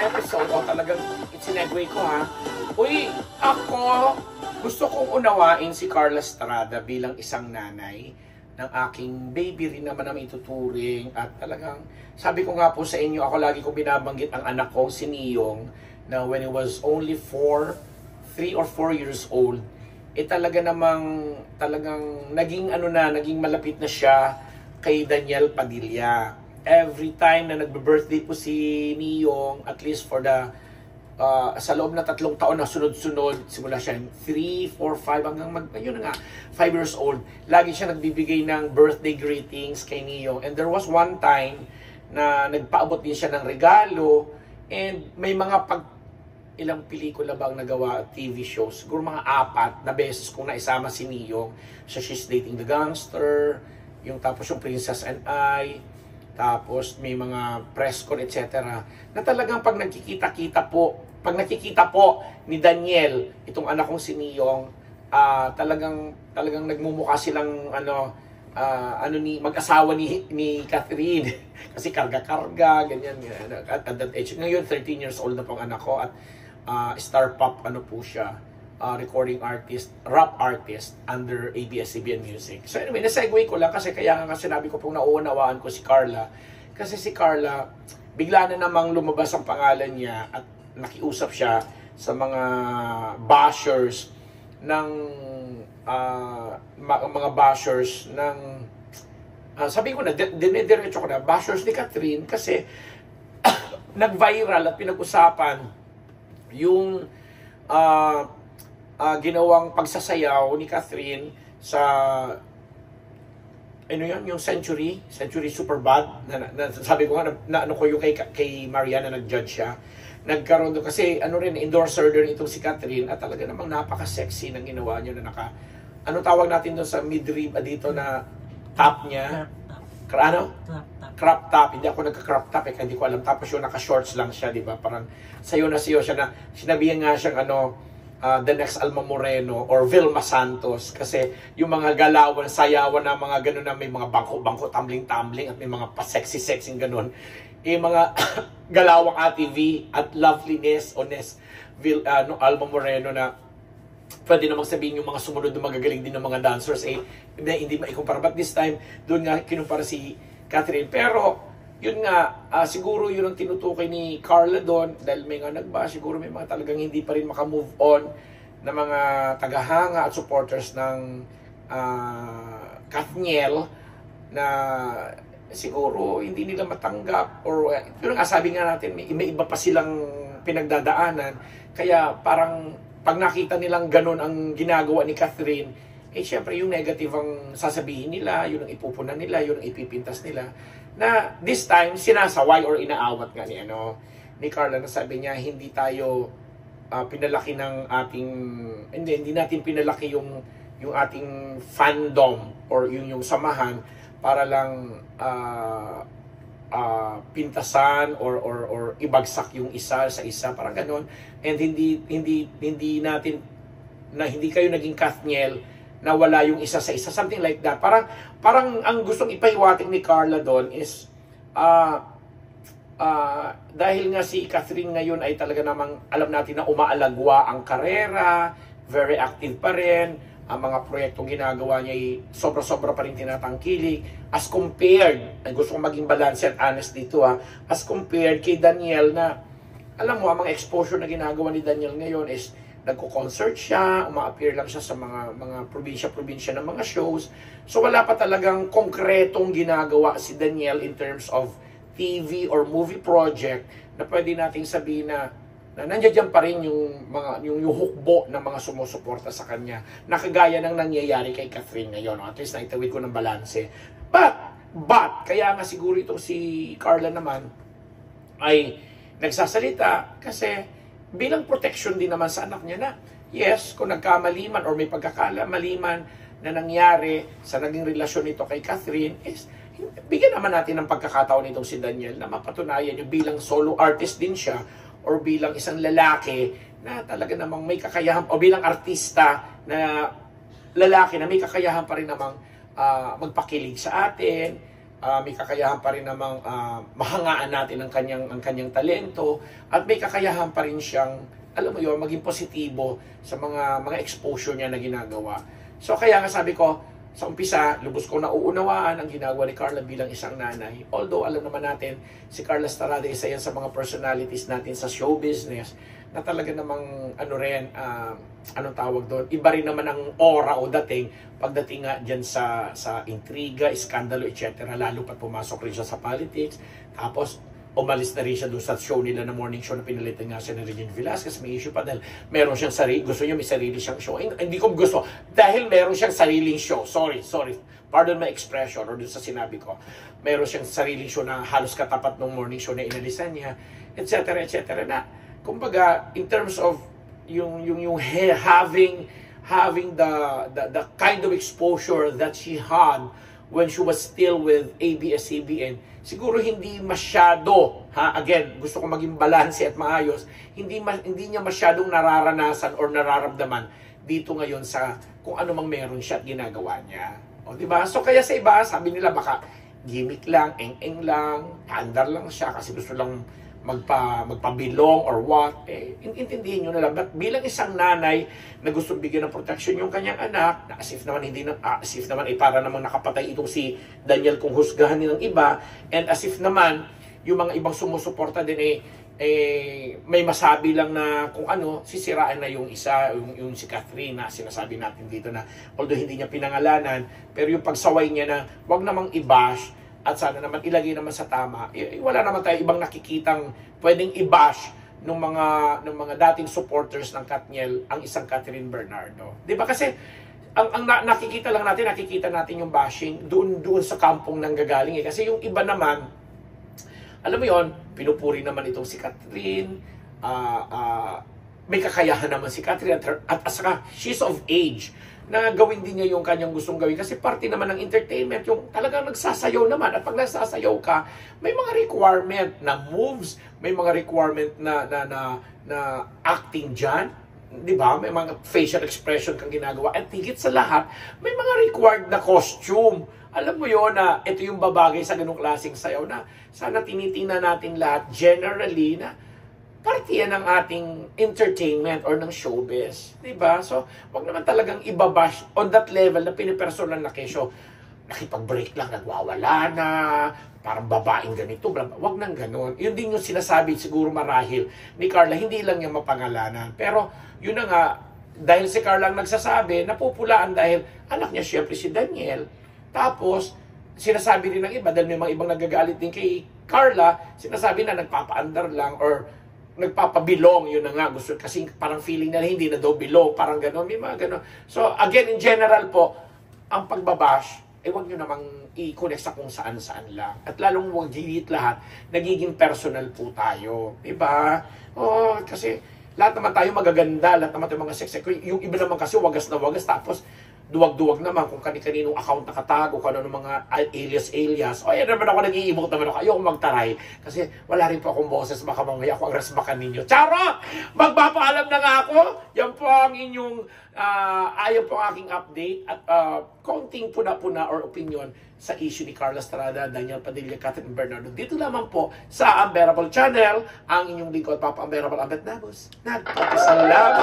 episode, o talagang itsinegway ko ha. Uy, ako, gusto kong unawain si Carla Estrada bilang isang nanay ng aking baby rin naman na ituturing. At talagang, sabi ko nga po sa inyo, ako lagi kong binabanggit ang anak ko, si Niyong, na when he was only 3 or 4 years old, talagang naging naging malapit na siya kay Daniel Padilla. Every time na nagbe-birthday po si Niyong, at least for the sa loob na 3 taon na sunod-sunod, simula siya 3, 4, 5 hanggang yun nga, 5 years old, lagi siya nagbibigay ng birthday greetings kay Niyong. And there was one time na nagpaabot din siya ng regalo, and may mga ilang pelikula bang nagawa at TV shows, siguro mga 4 na beses kung naisama si Niyong sa She's Dating the Gangster, tapos yung Princess and I, tapos may mga press con, etc. Na talagang pag nakikita po ni Daniel, itong anak kong si Niyong, talagang nagmumukha silang mag-asawa ni Catherine. Kasi karga-karga, ganyan. At that age, ngayon 13 years old na pong anak ko, at star pop po siya, recording artist, rap artist under ABS-CBN Music. So anyway, na-segue ko lang kasi kaya nga sinabi ko pong nauunawaan ko si Carla. Kasi si Carla, bigla na namang lumabas ang pangalan niya at nakiusap siya sa mga bashers ng sabi ko na, dinidiretso ko na, bashers ni Catherine, kasi nag-viral at pinag-usapan yung ginawang pagsasayaw ni Catherine sa yung Century Superbad, na sabi ko nga na ko yung kay Mariana, nag-judge siya. Nagkaroon doon kasi endorser doon itong si Catherine, at talaga namang napaka-sexy ng ginawa niya, na tawag natin doon sa mid-rib dito na top niya, crop top. Hindi ako nagka-crop top hindi ko alam. Tapos yung naka-shorts lang siya, di ba? Parang sayo siya, na sinabihan nga siyang the next Alma Moreno or Vilma Santos, kasi yung mga galawan, sayawan na mga ganun, na may mga bangko, tumbling, at may mga pa-sexy ganun. Mga galawang ATV at loveliness, Alma Moreno, na pwede namang sabihin yung mga sumunod na magagaling din ng mga dancers, hindi maikumpara. But this time, doon nga kinumpara si Catherine. Pero, yun nga, siguro yun ang tinutukoy ni Carla doon, dahil may nga siguro may mga talagang hindi pa rin makamove on na mga tagahanga at supporters ng Kathniel, na siguro hindi nila matanggap, or yun nga, sabi nga natin, may iba pa silang pinagdadaanan, kaya parang pag nakita nilang ganun ang ginagawa ni Catherine, syempre yung negative ang sasabihin nila, yun ang ipupunan nila, yun ang ipipintas nila, na this time sinasaway or inaawat nga ni Carla, na sabi niya, hindi tayo pinalaki ng ating, hindi natin pinalaki yung ating fandom or yung samahan para lang pintasan or ibagsak yung isa sa isa, parang ganoon. And hindi natin, na hindi kayo naging Kathniel na wala yung isa sa isa, something like that. Parang ang gustong ipahiwatig ni Carla doon is dahil nga si Catherine ngayon ay talaga namang alam natin na umaalagwa ang karera, very active pa rin, ang mga proyektong ginagawa niya ay sobra-sobra pa rin tinatangkilik, as compared, gusto kong maging balance and honest dito as compared kay Daniel, na alam mo, ang mga exposure na ginagawa ni Daniel ngayon is nagko-concert siya, uma-appear lang siya sa mga probinsya-probinsya ng mga shows. So wala pa talagang konkretong ginagawa si Daniel in terms of TV or movie project na pwede nating sabihin na nandiyan pa rin yung hukbo ng mga sumusuporta sa kanya, na kagaya ng nangyayari kay Catherine ngayon. At least naitawid ko ng balanse. But kaya nga siguro itong si Carla naman ay nagsasalita kasi bilang protection din naman sa anak niya, na yes, kung nagkamali man or may pagkakamali man na nangyari sa naging relasyon nito kay Catherine, is bigyan naman natin ng pagkakataon nitong si Daniel na mapatunayan yung bilang solo artist din siya, or bilang isang lalaki na talaga namang may kakayahan, o bilang artista na lalaki na may kakayahan pa rin namang magpakilig sa atin, may kakayahan pa rin namang mahangaan natin ang kanyang talento, at may kakayahan pa rin siyang, alam mo yun, maging positibo sa mga exposure niya na ginagawa. So kaya nga sabi ko, sa umpisa, lubos ko nauunawaan ang ginagawa ni Carla bilang isang nanay. Although alam naman natin, si Carla Estrada isa yan sa mga personalities natin sa show business na talaga namang anong tawag doon, iba rin naman ang aura o dating pagdating nga dyan sa intriga, iskandalo, etc. Lalo pat pumasok rin siya sa politics. Tapos umalis na rin siya doon sa show nila na morning show na pinalitan nga siya ni Regine Velasquez. May issue pa dahil meron siyang gusto niya may sarili siyang show. Hindi ko gusto dahil meron siyang sariling show. Sorry. Pardon my expression or doon sa sinabi ko. Meron siyang sariling show na halos katapat ng morning show na inalisan niya, etc. na kumbaga in terms of yung having the kind of exposure that she had when she was still with ABS-CBN, siguro hindi masyado, again, gusto ko maging balanse at maayos, hindi niya masyadong nararanasan or nararamdaman dito ngayon sa kung ano mang meron siya at ginagawa niya. O, diba? So, kaya sa iba, sabi nila baka gimmick lang, eng-eng lang, paandar lang siya kasi gusto lang magpabilong or what, intindihin nyo na lang. But bilang isang nanay na gusto bigyan ng protection yung kanyang anak, na as if naman para namang nakapatay itong si Daniel kung husgahan ng iba, and as if naman yung mga ibang sumusuporta din may masabi lang na kung ano, sisiraan na yung isa, yung si Catherine na sinasabi natin dito na although hindi niya pinangalanan, pero yung pagsaway niya na wag namang i-bash at sana naman ilagay naman sa tama. Wala naman tayo ibang nakikitang pwedeng i-bash ng mga dating supporters ng Katniel ang isang Catherine Bernardo. 'Di ba? Kasi ang nakikita natin yung bashing doon sa kampong nanggagaling kasi yung iba naman, alam mo 'yon, pinupuri naman itong si Catherine, may kakayahan naman si Catherine at saka she's of age na gawin din niya yung kanyang gustong gawin kasi parte naman ng entertainment yung talagang nagsasayaw naman, at pag nagsasayaw ka may mga requirement na moves, may mga requirement na acting dyan, di ba? May mga facial expression kang ginagawa, at higit sa lahat may mga required na costume. Alam mo yon na ito yung babagay sa ganung klaseng sayaw na sana tinitingnan natin lahat generally na parte yan ng ating entertainment or ng showbiz. Diba? So, wag naman talagang ibabash on that level na pinipersonal na kesyo. Nakipag-break lang, nagwawala na, parang babaeng ganito, bla bla. Wag nang ganon. Yun din yung sinasabi siguro marahil ni Carla, hindi lang niya mapangalanan. Pero, yun na nga, dahil si Carla ang nagsasabi, napupulaan dahil anak niya siyempre si Daniel. Tapos, sinasabi rin ng iba, dahil may mga ibang nagagalit din kay Carla, sinasabi na nagpapaandar lang or nagpapabilong, yun na nga, gusto kasi parang feeling na hindi na daw bilong, parang gano'n, may mga gano'n. So, again, in general po, ang pagbabash, huwag nyo namang i-connect sa kung saan-saan lang. At lalong huwag gilit lahat, nagiging personal po tayo. Diba? Kasi lahat naman tayo magaganda, lahat naman tayo mga sexy. Yung iba naman kasi wagas na wagas, tapos duwag-duwag naman kung kani-kaninong account nakatago, kung ano mga alias. O yan naman ako, nag-i-emote naman ako. Ayoko magtaray. Kasi wala rin po akong boses, baka mamaya ako ang rasbakan ninyo. Charot! Magpapaalam na nga ako. Yan po ang inyong, ayaw po ang aking update. At konting puna-puna or opinion sa issue ni Carla Estrada, Daniel Padilla, Catherine Bernardo. Dito lamang po sa Unbearable Channel, ang inyong lingkod, Papa Unbearable Ambet Nabos. Nagpapasalamat!